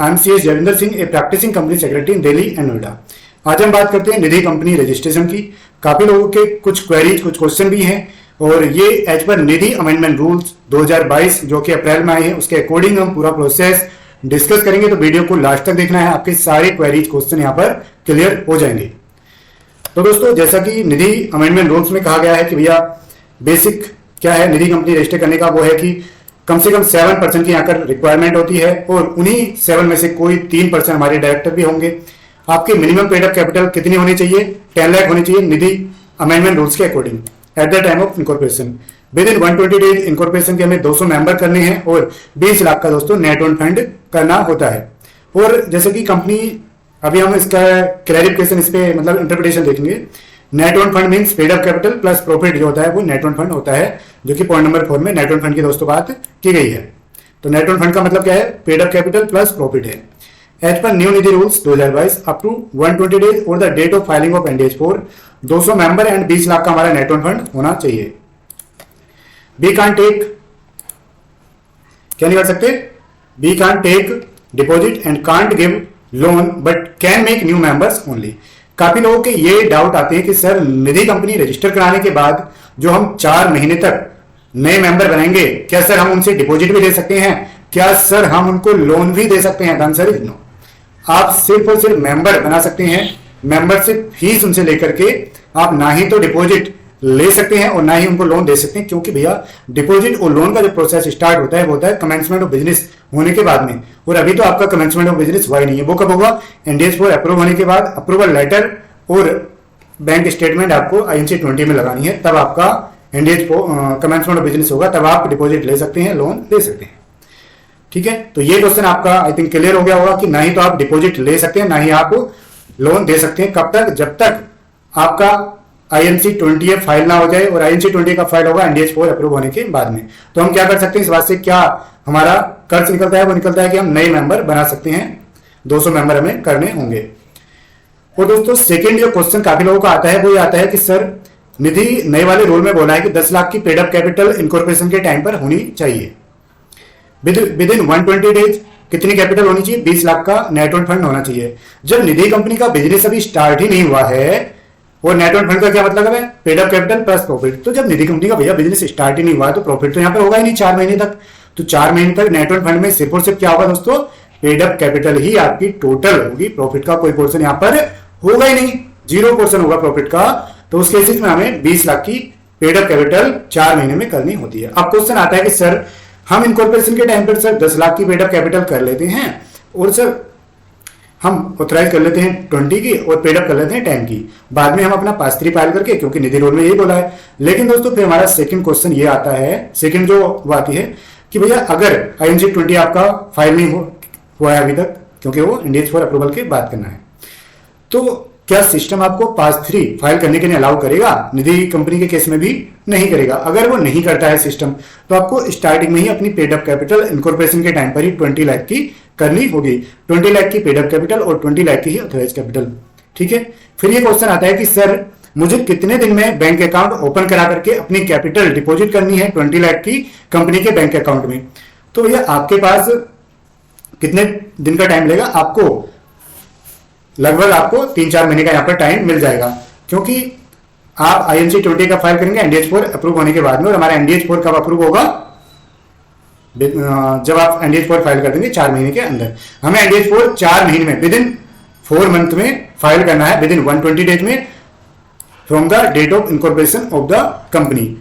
I am C S Javinder Singh, a practising company secretary in Delhi and Noida. आज हम बात करते हैं निधि कंपनी रजिस्ट्रेशन की। काफी लोगों के कुछ क्वेरीज, कुछ क्वेश्चन भी हैं और ये एज पर निधि अमेंडमेंट रूल्स 2022 जो कि अप्रैल में आए हैं उसके अकॉर्डिंग हम पूरा प्रोसेस डिस्कस करेंगे। तो वीडियो को लास्ट तक देखना है, आपके सारे क्वेरीज क्वेश्चन यहाँ पर क्लियर हो जाएंगे। तो दोस्तों, जैसा कि निधि अमेंडमेंट रूल्स में कहा गया है कि भैया बेसिक क्या है निधि कंपनी रजिस्टर करने का, वो है कि कम से कम 7% की यहाँ पर रिक्वायरमेंट होती है और उन्हीं 7 में से कोई 3% हमारे डायरेक्टर भी होंगे। आपकी मिनिमम पेड अप कैपिटल कितनी होनी चाहिए? 10 लाख होनी चाहिए निधि अमेंडमेंट रूल्स के according at the time of incorporation. With in 120 days incorporation के हमें 200 मेंबर करने हैं और 20 लाख का दोस्तों नेट ओन फंड करना होता है। और जैसे कि कंपनी, अभी हम इसका क्लैरिफिकेशन, इस पे मतलब इंटरप्रिटेशन देखेंगे। Net own fund means paid up capital plus profit जो होता है वो नेट ओन फंड होता है, जो कि पॉइंट नंबर 4 में नेट ओन फंड की दोस्तों बात की गई है। तो नेट ओन फंड का मतलब क्या है? Paid up capital plus profit है। As per new Nidhi rules 2022 up to 120 days और the date of filing of NDS 4 200 member and 20 lakh का हमारा नेट ओन फंड होना चाहिए। वी कांट टेक, क्या नहीं कर सकते? We can't take deposit and can't give loan but can make new members only. काफी लोगों के ये डाउट आते हैं कि सर निधि कंपनी रजिस्टर कराने के बाद जो हम 4 महीने तक नए मेंबर बनाएंगे, क्या सर हम उनसे डिपॉजिट भी दे सकते हैं? क्या सर हम उनको लोन भी दे सकते हैं? The answer is no. आप सिर्फ और सिर्फ मेंबर बना सकते हैं। मेंबरशिप फीस उनसे लेकर के आप ना ही तो डिपॉजिट ले सकते हैं और ना ही उनको लोन दे सकते हैं, क्योंकि भैया डिपॉजिट और लोन का जो प्रोसेस स्टार्ट होता है वो होता है कमेंसमेंट ऑफ बिजनेस होने के बाद में। और अभी तो आपका कमेंसमेंट ऑफ बिजनेस हुआ ही नहीं है। वो कब होगा? एनडीएस 4 अप्रूव होने के बाद अप्रूवल लेटर और बैंक स्टेटमेंट आपको आईएनसी 20 में लगानी है, तब आपका एनडीएस कमेंसमेंट ऑफ बिजनेस होगा, तब आप डिपॉजिट ले सकते हैं, लोन ले सकते हैं। ठीक है, तो ये क्वेश्चन आपका आई थिंक क्लियर हो गया होगा कि ना ही तो आप डिपॉजिट ले सकते हैं, ना ही आप लोन दे सकते हैं। कब तक? जब तक आपका आईएनसी 20 फाइल ना हो जाए, और आईएनसी 20 का फाइल होगा एनडीएस 4 अप्रूव होने के बाद में। तो हम क्या कर सकते हैं? इस बात से क्या हमारा खर्च निकलता है? वो निकलता है कि हम नए मेंबर बना सकते हैं, 200 मेंबर हमें करने होंगे। और दोस्तों, सेकेंड जो क्वेश्चन काफी लोगों का आता है वो ये आता है कि सर निधि नए वाले रूल में बोला है कि 10 लाख की पेड अप कैपिटल इनकॉर्पोरेशन के टाइम पर होनी चाहिए। विद इन 120 डेज कितनी कैपिटल होनी चाहिए? 20 लाख का नेट ओन फंड होना चाहिए। जब निधि कंपनी का बिजनेस अभी स्टार्ट ही नहीं हुआ है, और नेट ओन फंड का क्या मतलब है? Paid up capital plus profit. तो जब निधि कंपनी का भैया बिजनेस स्टार्ट ही नहीं हुआ तो प्रॉफिट तो यहाँ पर होगा ही नहीं 4 महीने तक। तो 4 महीने तक नेट ओन फंड में सिर्फ और सिर्फ क्या होगा दोस्तों? पेड अप कैपिटल ही आपकी टोटल होगी। प्रॉफिट का कोई पोर्शन यहाँ पर होगा ही नहीं, 0 पोर्शन होगा प्रॉफिट का। तो उस केसेस में हमें 20 लाख की पेड अप कैपिटल 4 महीने में करनी होती है। अब क्वेश्चन आता है कि सर हम इनकॉर्पोरेशन के टाइम पर सर 10 लाख की पेड अप कैपिटल कर लेते हैं और सर हम ऑथराइज कर लेते हैं 20 की और पेड अप कर लेते हैं 10 की, बाद में हम अपना पास 3 फाइल करके, क्योंकि निधि रूल में यही बोला है। लेकिन दोस्तों फिर हमारा सेकंड क्वेश्चन ये आता है, सेकंड जो वो आती है कि भैया अगर आईएनसी 20 आपका फाइल नहीं हुआ है अभी तक, क्योंकि वो एनडीएस 4 अप्रूवल के बाद करना है, तो क्या सिस्टम आपको पास 3 फाइल करने के लिए अलाउ करेगा? निधि कंपनी के केस में भी नहीं करेगा। अगर वो नहीं करता है सिस्टम, तो आपको स्टार्टिंग में ही अपनी पेड अप कैपिटल इनकॉर्पोरेशन के टाइम पर ही 20 लाख की करनी होगी। 20 लाख की पेड अप कैपिटल और 20 लाख की ही ऑथराइज कैपिटल। ठीक है, फिर ये क्वेश्चन आता है कि सर मुझे कितने दिन में बैंक अकाउंट ओपन करा करके अपनी कैपिटल डिपॉजिट करनी है 20 लाख की कंपनी के बैंक अकाउंट में? तो भैया आपके पास कितने दिन का टाइम लेगा? आपको लगभग आपको 3-4 महीने का यहाँ पर टाइम मिल जाएगा, क्योंकि आप आईएनसी 20 का फाइल करेंगे एनडीएस 4 अप्रूव होने के बाद में। और हमारा एनडीएस 4 कब अप्रूव होगा? जब आप एनडीएस 4 फाइल कर देंगे 4 महीने के अंदर। हमें एनडीएस 4 4 महीने में, विद इन 4 मंथ में फाइल करना है, विद इन 120 डेज में from the date of incorporation of the company.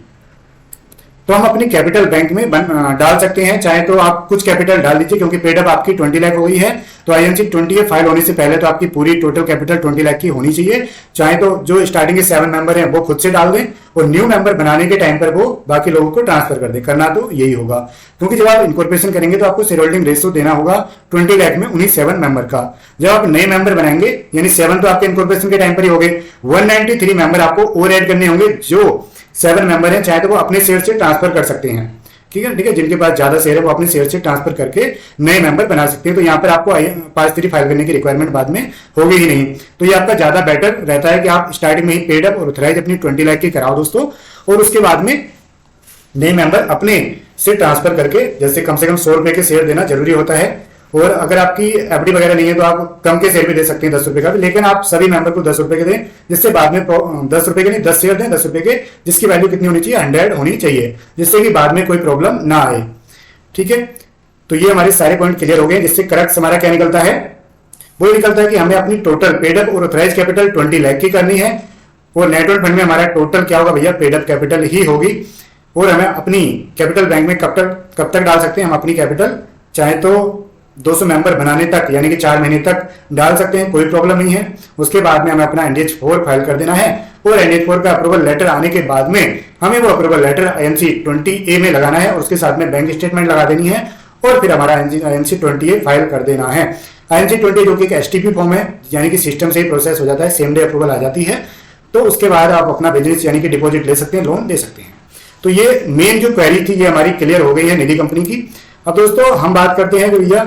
तो हम अपनी कैपिटल बैंक में डाल सकते हैं। चाहे तो आप कुछ कैपिटल डाल दीजिए, क्योंकि पेड अप आपकी 20 लाख हो गई है, तो आईएनसी 20 फाइल होने से पहले तो आपकी पूरी टोटल कैपिटल 20 लाख की होनी चाहिए। चाहे तो जो स्टार्टिंग के 7 मेंबर हैं वो खुद से डाल दें, और न्यू मेंबर बनाने के टाइम पर वो बाकी लोगों को ट्रांसफर कर दें। करना तो यही होगा, क्योंकि जब आप इनकॉर्पोरेशन करेंगे तो आपको शेयर होल्डिंग रेशियो देना होगा 20 लाख में उन्हीं 7 मेंबर का। जब आप नए मेंबर बनाएंगे, यानी 7 तो आपके इनकॉर्पोरेशन के टाइम पर ही हो गए, 193 मेंबर आपको और ऐड करने होंगे। जो 7 मेंबर हैं चाहे तो वो अपने शेयर से ट्रांसफर कर सकते हैं। ठीक है, जिनके पास ज्यादा शेयर है वो अपने शेयर से ट्रांसफर करके नए मेंबर बना सकते हैं। तो यहाँ पर आपको पास 3 फाइल करने की रिक्वायरमेंट बाद में होगी ही नहीं। तो ये आपका ज्यादा बेटर रहता है कि आप स्टार्टिंग में ही पेड अप और ऑथराइज अपनी 20 लाख की कराओ दोस्तों, और उसके बाद में नए मेंबर अपने से ट्रांसफर करके, जैसे कम से कम 100 रुपए के शेयर देना जरूरी होता है, और अगर आपकी एफडी वगैरह नहीं है तो आप कम के शेयर भी दे सकते हैं, 10 रुपए का भी, लेकिन आप सभी मेंबर को 10 रुपए के दें, जिससे बाद में 10 रुपए के नहीं 10 शेयर दें 10 रुपए के, जिसकी वैल्यू कितनी होनी चाहिए 100 होनी चाहिए, जिससे कि बाद में कोई प्रॉब्लम ना आए। ठीक है, तो ये हमारे सारे पॉइंट क्लियर हो गए। जिससे करेक्ट हमारा क्या निकलता है, वो निकलता है कि हमें अपनी टोटल पेडअप और ऑथराइज कैपिटल 20 लाख की करनी है, और नेटवर्क फंड में हमारा टोटल क्या होगा भैया, पेडअप कैपिटल ही होगी। और हमें अपनी कैपिटल बैंक में कब तक डाल सकते हैं, हम अपनी कैपिटल चाहे तो 200 मेंबर बनाने तक यानी कि 4 महीने तक डाल सकते हैं, कोई प्रॉब्लम नहीं है। उसके बाद में हमें अपना NDH 4 फाइल कर देना है, और NDH 4 का अप्रूवल लेटर आने के बाद में हमें वो अप्रूवल लेटर INC 20A में लगाना है, और उसके साथ में बैंक स्टेटमेंट लगा देनी है, और फिर हमारा INC 20A फाइल कर देना है। INC 20 जो कि एक STP फॉर्म है, यानी कि सिस्टम से ही प्रोसेस हो जाता है, सेम डे अप्रूवल आ जाती है, तो उसके बाद आप अपना बिजनेस यानी कि डिपॉजिट ले सकते हैं, लोन दे सकते हैं। तो ये मेन जो क्वेरी थी ये हमारी क्लियर हो गई है निधि कंपनी की। अब दोस्तों हम बात करते हैं कि भैया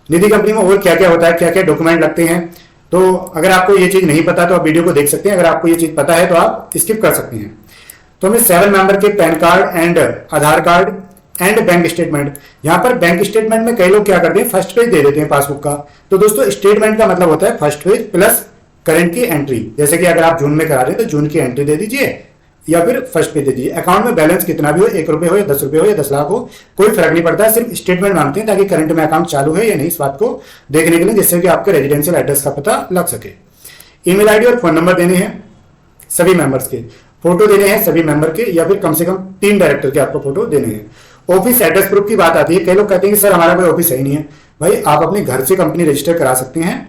निधि कंपनी में और क्या क्या होता है, क्या क्या डॉक्यूमेंट लगते हैं। तो अगर आपको ये चीज नहीं पता तो आप वीडियो को देख सकते हैं, अगर आपको ये चीज पता है तो आप स्किप कर सकते हैं। तो हमें 7 मेंबर के pan card and Aadhaar card and bank statement. यहाँ पर बैंक स्टेटमेंट में कई लोग क्या करते हैं, फर्स्ट पेज दे देते हैं पासबुक का। तो दोस्तों स्टेटमेंट का मतलब होता है फर्स्ट पेज प्लस करंट की एंट्री। जैसे कि अगर आप जून में करा रहे हैं तो जून की एंट्री दे दीजिए, या फिर फर्स्ट पेज दे दीजिए। अकाउंट में बैलेंस कितना भी हो, 1 रुपए हो या 10 रुपए हो या 10 लाख हो, कोई फर्क नहीं पड़ता है, सिर्फ स्टेटमेंट मांगते हैं ताकि करंट में अकाउंट चालू है या नहीं इस बात को देखने के लिए, जिससे कि आपके रेजिडेंशियल एड्रेस का पता लग सके। ईमेल आईडी और फोन नंबर देने हैं सभी मेंबर्स के, फोटो देने हैं सभी मेंबर के, या फिर कम से कम 3 डायरेक्टर के आपको फोटो देने हैं। ऑफिस एड्रेस प्रूफ की बात आती है, कई लोग कहते हैं कि सर हमारा कोई ऑफिस है नहीं है। भाई आप अपने घर से कंपनी रजिस्टर करा सकते हैं,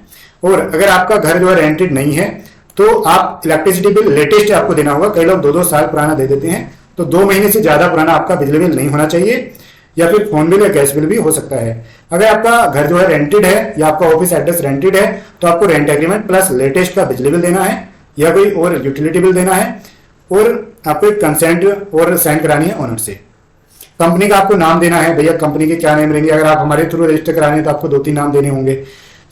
और अगर आपका घर जो है रेंटेड नहीं है तो आप इलेक्ट्रिसिटी बिल लेटेस्ट आपको देना होगा। कई लोग 2-2 साल पुराना दे देते हैं, तो 2 महीने से ज्यादा पुराना आपका बिजली बिल नहीं होना चाहिए, या फिर फोन बिल या गैस बिल भी हो सकता है। अगर आपका घर जो है रेंटेड है या आपका ऑफिस एड्रेस रेंटेड है तो आपको रेंट एग्रीमेंट प्लस लेटेस्ट का बिजली बिल देना है, या कोई और यूटिलिटी बिल देना है, और आपको एक कंसेंट और साइन करानी है ओनर से। कंपनी का आपको नाम देना है, भैया कंपनी के क्या नाम रहेंगे। अगर आप हमारे थ्रू रजिस्टर कराने हैं तो आपको 2-3 नाम देने होंगे।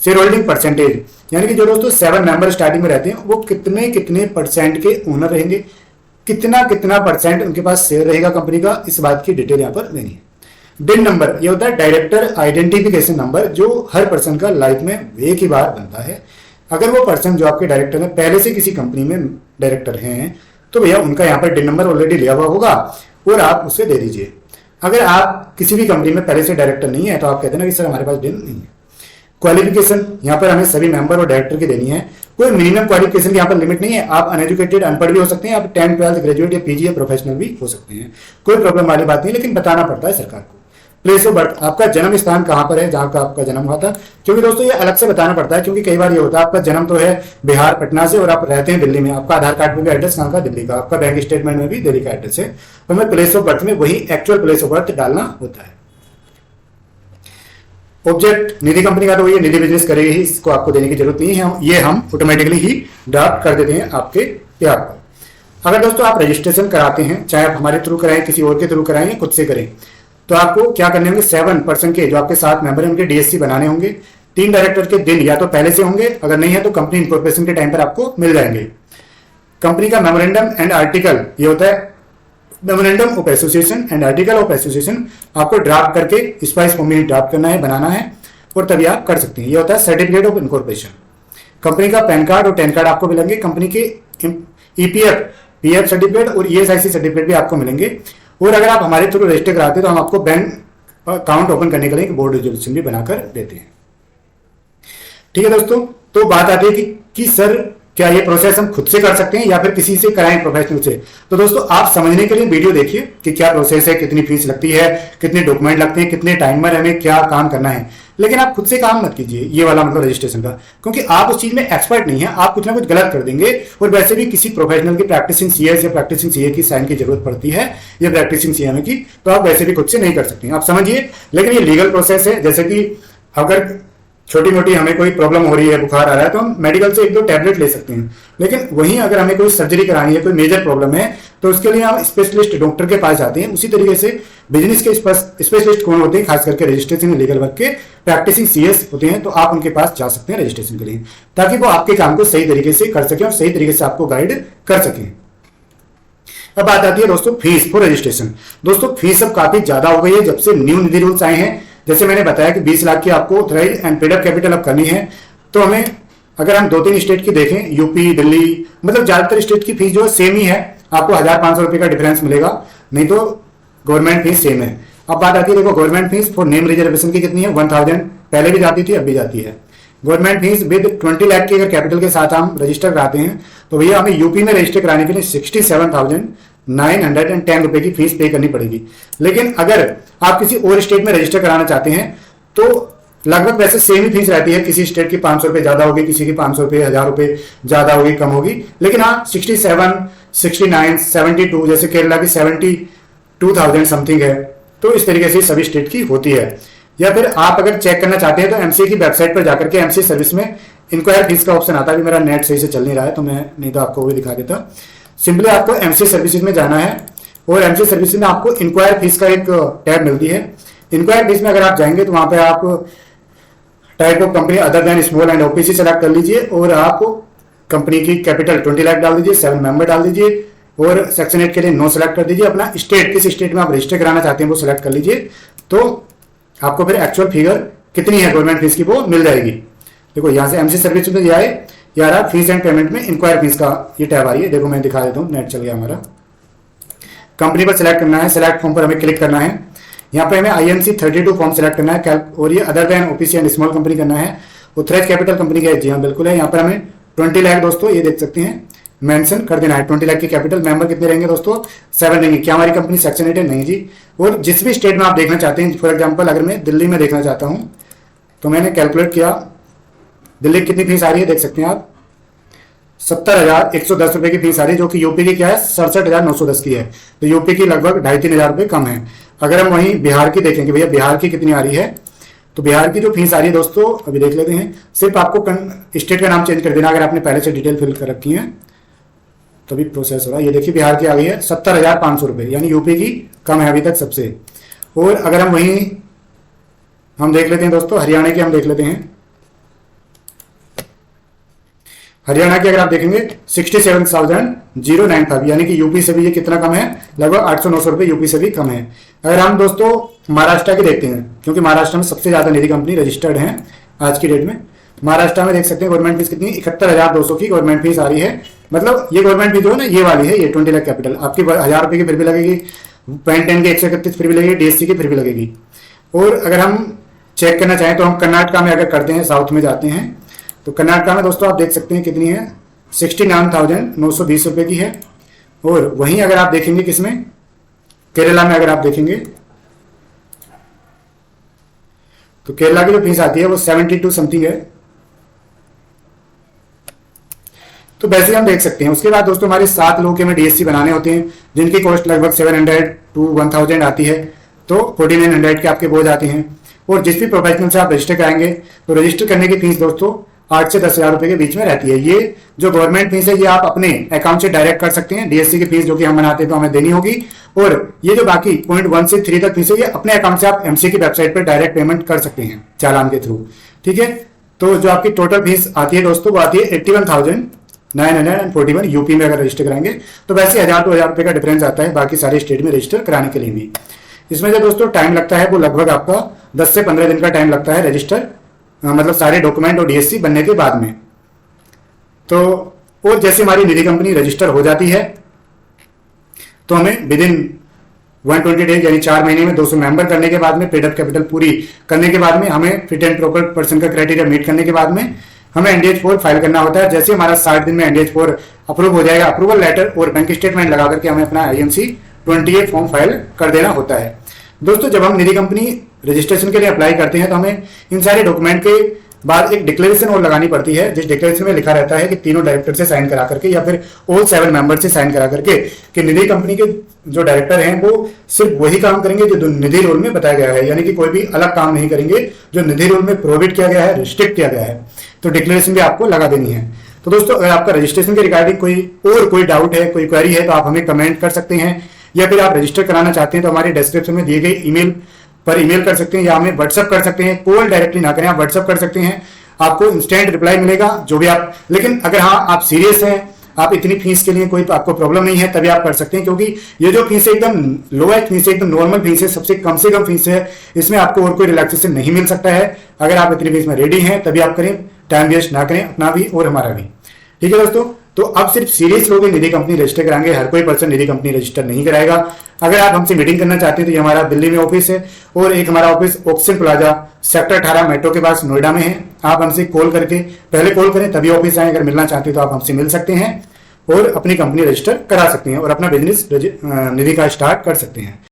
शेयर होल्डिंग परसेंटेज, यानी कि जो दोस्तों 7 मेंबर स्टार्टिंग में रहते हैं वो कितने कितने परसेंट के ओनर रहेंगे, कितना कितना परसेंट उनके पास शेयर रहेगा कंपनी का, इस बात की डिटेल यहाँ पर देनी है। डिन नंबर, ये होता है डायरेक्टर आइडेंटिफिकेशन नंबर, जो हर पर्सन का लाइफ में एक ही बार बनता है। अगर वो पर्सन जो आपके डायरेक्टर है पहले से किसी कंपनी में डायरेक्टर हैं तो भैया उनका यहाँ पर डिन नंबर ऑलरेडी लिया हुआ होगा, और आप उसे दे दीजिए। अगर आप किसी भी कंपनी में पहले से डायरेक्टर नहीं है तो आप कहते हैं ना कि सर हमारे पास डिन नहीं है। क्वालिफिकेशन यहाँ पर हमें सभी मेंबर और डायरेक्टर की देनी है। कोई मिनिमम क्वालिफिकेशन की यहाँ पर लिमिट नहीं है, आप अनएजुकेटेड अनपढ़ भी हो सकते हैं, आप 10th 12th ग्रेजुएट या पीजी या प्रोफेशनल भी हो सकते हैं, कोई प्रॉब्लम वाली बात नहीं, लेकिन बताना पड़ता है सरकार को। प्लेस ऑफ बर्थ, आपका जन्म स्थान कहाँ पर है जहाँ का आपका जन्म हुआ था, क्योंकि दोस्तों ये अलग से बताना पड़ता है, क्योंकि कई बार ये होता है आपका जन्म तो है बिहार पटना से और आप रहते हैं दिल्ली में, आपका आधार कार्ड में भी एड्रेस कहाँ का, दिल्ली का, आपका बैंक स्टेटमेंट में भी दिल्ली का एड्रेस है, तो हमें प्लेस ऑफ बर्थ में वही एक्चुअल प्लेस ऑफ बर्थ डालना होता है। ऑब्जेक्ट निधि कंपनी का तो ये निधि बिजनेस करेगी ही, इसको आपको देने की जरूरत नहीं है, ये हम ऑटोमेटिकली ही ड्राफ्ट कर देते हैं आपके प्यार पर। अगर दोस्तों आप रजिस्ट्रेशन कराते हैं, चाहे आप हमारे थ्रू कराएं, किसी और के थ्रू कराएं या खुद से करें, तो आपको क्या करने होंगे, 7% के जो आपके 7 मेंबर हैं उनके DSC बनाने होंगे। 3 डायरेक्टर के दिन या तो पहले से होंगे, अगर नहीं है तो कंपनी इनकॉर्पोरेशन के टाइम पर आपको मिल जाएंगे। कंपनी का मेमोरेंडम एंड आर्टिकल, ये होता है memorandum of association and article of association, आपको ड्राफ्ट करके स्पाइस फॉर्म में ड्राफ्ट करना है, बनाना है, और तभी आप कर सकते हैं। ये होता है सर्टिफिकेट ऑफ इनकॉर्पोरेशन। कंपनी का पैन कार्ड और टेन कार्ड आपको मिलेंगे, कंपनी के PF सर्टिफिकेट और ESIC सर्टिफिकेट भी आपको मिलेंगे। और अगर आप हमारे थ्रू रजिस्टर कराते हैं तो हम आपको बैंक अकाउंट ओपन करने के लिए बोर्ड रेजोल्यूशन भी बनाकर देते हैं। ठीक है दोस्तों, तो बात आती है कि सर क्या ये प्रोसेस हम खुद से कर सकते हैं या फिर किसी से कराएं प्रोफेशनल से। तो दोस्तों आप समझने के लिए वीडियो देखिए कि क्या प्रोसेस है, कितनी फीस लगती है, कितने डॉक्यूमेंट लगते हैं, कितने टाइम में हमें क्या काम करना है। लेकिन आप खुद से काम मत कीजिए ये वाला मतलब रजिस्ट्रेशन का, क्योंकि आप उस चीज में एक्सपर्ट नहीं है, आप कुछ ना कुछ गलत कर देंगे। और वैसे भी किसी प्रोफेशनल की प्रैक्टिसिंग CS या प्रैक्टिसिंग CA की साइन की जरूरत पड़ती है, या प्रैक्टिसिंग CMA की, तो आप वैसे भी खुद से नहीं कर सकते, आप समझिए। लेकिन ये लीगल प्रोसेस है, जैसे कि अगर छोटी मोटी हमें कोई प्रॉब्लम हो रही है, बुखार आ रहा है, तो हम मेडिकल से 1-2 टैबलेट ले सकते हैं। लेकिन वहीं अगर हमें कोई सर्जरी करानी है, कोई मेजर प्रॉब्लम है, तो उसके लिए हम स्पेशलिस्ट डॉक्टर के पास जाते हैं। उसी तरीके से बिजनेस के स्पेशलिस्ट कौन होते हैं, खास करके रजिस्ट्रेशन लीगल वर्क के प्रैक्टिसिंग CS होते हैं, तो आप उनके पास जा सकते हैं रजिस्ट्रेशन के लिए, ताकि वो आपके काम को सही तरीके से कर सके और सही तरीके से आपको गाइड कर सकें। अब बात आती है दोस्तों फीस फॉर रजिस्ट्रेशन। दोस्तों फीस अब काफी ज्यादा हो गई है जब से न्यू निधि रूल्स आए हैं। जैसे मैंने बताया कि 20 लाख की आपको authorise and paid up capital अब करनी है, तो हमें अगर हम 2-3 स्टेट की देखें, यूपी, दिल्ली, मतलब ज्यादातर स्टेट की फीस जो है सेम ही है, आपको 1,500 रुपये का डिफरेंस मिलेगा, नहीं तो गवर्नमेंट फीस सेम है। अब बात आती है, देखो government fees for name reservation की कितनी है, 1000 पहले भी जाती थी, अब भी जाती है। गवर्नमेंट फीस विद 20 लाख की अगर कैपिटल के साथ हम रजिस्टर कराते हैं तो भैया हमें यूपी में रजिस्टर कराने के लिए 67,910 रुपए की फीस पे करनी पड़ेगी। लेकिन अगर आप किसी और स्टेट में रजिस्टर कराना चाहते हैं तो लगभग वैसे सेम ही फीस रहती है, किसी स्टेट की 500 रुपए ज्यादा होगी, किसी की 500 रुपए, 1000 रुपए ज्यादा होगी, कम होगी, लेकिन हाँ 67, 69, 72, जैसे केरला की 72,000 समथिंग है। तो इस तरीके से सभी स्टेट की होती है। या फिर आप अगर चेक करना चाहते हैं तो एमसीए की वेबसाइट पर जाकर के एमसीए सर्विस में इंक्वायर फीस का ऑप्शन आता है। मेरा नेट सही से चल नहीं रहा है तो मैं नहीं तो आपको वो दिखा देता। सिंपली आपको एमसीए सर्विसेज में जाना है और एमसीए सर्विसेज में आपको इंक्वायर फीस का एक टैब मिलती है। इंक्वायर फीस में अगर आप जाएंगे तो वहां पे आप type of company other than small and OPC select कर लीजिए और आप कंपनी की कैपिटल 20 लाख डाल दीजिए, 7 मेंबर डाल दीजिए और सेक्शन 8 के लिए नो सेलेक्ट कर दीजिए। अपना स्टेट, किस स्टेट में आप रजिस्टर कराना चाहते हैं वो सिलेक्ट कर लीजिए, तो आपको फिर एक्चुअल फिगर कितनी है गवर्नमेंट फीस की वो मिल जाएगी। देखो यहाँ से एमसी सर्विस में जाए, यार फीस एंड पेमेंट में इंक्वायर फीस का ये टैब आ रही है। देखो मैं दिखा देता हूँ, नेट चल गया हमारा। कंपनी पर सिलेक्ट करना है, सिलेक्ट फॉर्म पर हमें क्लिक करना है। यहाँ पे हमें INC 32 फॉर्म सिलेक्ट करना है और ये other than OPC and small company करना है। ऑथराइज कैपिटल कंपनी का जी हाँ बिल्कुल है। यहाँ पर हमें 20 लाख दोस्तों ये देख सकते हैं मेंशन कर देना है। 20 लाख की कैपिटल, मेंबर कितने रहेंगे दोस्तों 7 रहेंगे। क्या हमारी कंपनी सेक्शन 8 है? नहीं जी। और जिस भी स्टेट में आप देखना चाहते हैं, फॉर एग्जांपल अगर मैं दिल्ली में देखना चाहता हूं तो मैंने कैलकुलेट किया, दिल्ली की कितनी फीस आ रही है देख सकते हैं आप, 70,110 रुपए की फीस आ रही है, जो कि यूपी की क्या है 67,910 की है। तो यूपी की लगभग 2,500-3 हजार रुपए कम है। अगर हम वहीं बिहार की देखेंगे, भैया बिहार की कितनी आ रही है, तो बिहार की जो फीस आ रही है दोस्तों अभी देख लेते हैं। सिर्फ आपको स्टेट का नाम चेंज कर देना अगर आपने पहले से डिटेल फिल कर रखी है तो भी प्रोसेस हो रहा है। ये देखिए बिहार की आ गई है 70,500 रुपए, यानी यूपी की कम है अभी तक सबसे। और अगर हम वहीं हम देख लेते हैं दोस्तों हरियाणा की, हम देख लेते हैं हरियाणा की अगर आप देखेंगे 67,095, यानी कि यूपी से भी ये कितना कम है, लगभग 800-900 रुपए यूपी से भी कम है। अगर हम दोस्तों महाराष्ट्र की देखते हैं, क्योंकि महाराष्ट्र में सबसे ज्यादा निधि कंपनी रजिस्टर्ड है आज की डेट में, महाराष्ट्र में देख सकते हैं गवर्नमेंट फीस कितनी 71,200 की गवर्नमेंट फीस आ रही है। मतलब ये गवर्नमेंट फीस जो है ना ये वाली है, ये 20 लाख कैपिटल आपकी 1000 रुपए की फिर भी लगेगी, पॉइंट 10 की 131 फिर भी लगेगी, डीएससी की फिर भी लगेगी। और अगर हम चेक करना चाहें तो हम कर्नाटका में अगर करते हैं, साउथ में जाते हैं तो कर्नाटका में दोस्तों आप देख सकते हैं कितनी है 69,920 रुपए की है। और वहीं अगर आप देखेंगे किसमें, केरला में अगर आप देखेंगे तो केरला की जो फीस आती है वो 72 समथिंग है। तो वैसे हम देख सकते हैं। उसके बाद दोस्तों हमारे 7 लोगों के में डीएससी बनाने होते हैं, जिनकी कॉस्ट लगभग 700 to 1000 आती है, तो 4900 के आपके वो जाते हैं। और जिस भी प्रोफेशनल से आप रजिस्टर कराएंगे तो रजिस्टर करने की फीस दोस्तों 8 से 10 हजार रुपए के बीच में रहती है। ये जो गवर्नमेंट फीस है ये आप अपने अकाउंट से डायरेक्ट कर सकते हैं। डीएससी की फीस जो कि हम बनाते हैं तो हमें देनी होगी, और ये जो बाकी 0.1 से 3 तक फीस है ये अपने अकाउंट से आप एमसी की वेबसाइट पर डायरेक्ट पेमेंट कर सकते हैं चालान के थ्रू। ठीक है, तो जो आपकी टोटल फीस आती है दोस्तों वो आती है 81,941 यूपी में अगर रजिस्टर कराएंगे तो वैसे 1000-2000 रुपए का डिफरेंस आता है बाकी सारे स्टेट में रजिस्टर कराने के लिए भी। इसमें जो दोस्तों टाइम लगता है वो लगभग आपका 10 से 15 दिन का टाइम लगता है रजिस्टर, मतलब सारे डॉक्यूमेंट और डीएससी बनने के बाद में। तो और जैसे हमारी निधि कंपनी रजिस्टर हो जाती है तो हमें विद इन 120 डेज यानी 4 महीने में 200 मेंबर करने के बाद में, पेड अप कैपिटल पूरी करने के बाद में, हमें फिट एंड प्रॉपर पर्सन का क्राइटेरिया मीट करने के बाद में हमें एनडीएच 4 फाइल करना होता है। जैसे हमारा 60 दिन में एनडीएच 4 अप्रूव हो जाएगा, अप्रूवल लेटर और बैंक स्टेटमेंट लगा करके हमें अपना INC 28 फॉर्म फाइल कर देना होता है। दोस्तों जब हम निधि कंपनी रजिस्ट्रेशन के लिए अप्लाई करते हैं तो हमें इन सारे डॉक्यूमेंट के बाद एक डिक्लेरेशन और लगानी पड़ती है, जिस डिक्लेरेशन में लिखा रहता है कि तीनों डायरेक्टर से साइन करा करके या फिर ऑल 7 मेंबर से साइन करा करके कि निधि कंपनी के जो डायरेक्टर हैं वो सिर्फ वही काम करेंगे जो निधि रूल में बताया गया है, यानी कि कोई भी अलग काम नहीं करेंगे जो निधि रूल में प्रोहिबिट किया गया है, रिस्ट्रिक्ट किया गया है। तो डिक्लेरेशन भी आपको लगा देनी है। तो दोस्तों अगर आपका रजिस्ट्रेशन के रिगार्डिंग कोई डाउट है, कोई क्वेरी है तो आप हमें कमेंट कर सकते हैं, या फिर आप रजिस्टर कराना चाहते हैं तो हमारे डिस्क्रिप्शन में दिए गए ईमेल पर ईमेल कर सकते हैं या हमें व्हाट्सअप कर सकते हैं। कॉल डायरेक्टली ना करें, आप व्हाट्सअप कर सकते हैं, आपको इंस्टेंट रिप्लाई मिलेगा जो भी आप। लेकिन अगर हाँ आप सीरियस हैं, आप इतनी फीस के लिए कोई आपको प्रॉब्लम नहीं है तभी आप कर सकते हैं, क्योंकि ये जो फीस है एकदम लोएस्ट फीस है, एकदम नॉर्मल फीस है, सबसे कम से कम फीस है, इसमें आपको और कोई रिलैक्सेशन नहीं मिल सकता है। अगर आप इतनी फीस में रेडी हैं तभी आप करें, टाइम वेस्ट ना करें अपना भी और हमारा भी। ठीक है दोस्तों, तो अब सिर्फ सीरियस लोग निधि कंपनी रजिस्टर कराएंगे, हर कोई पर्सन निधि कंपनी रजिस्टर नहीं कराएगा। अगर आप हमसे मीटिंग करना चाहते हैं तो ये हमारा दिल्ली में ऑफिस है और एक हमारा office oxygen plaza sector 18 metro के पास नोएडा में है। आप हमसे कॉल करके पहले कॉल करें तभी ऑफिस आए। अगर मिलना चाहते हैं तो आप हमसे मिल सकते हैं और अपनी कंपनी रजिस्टर करा सकते हैं और अपना बिजनेस निधि का स्टार्ट कर सकते हैं।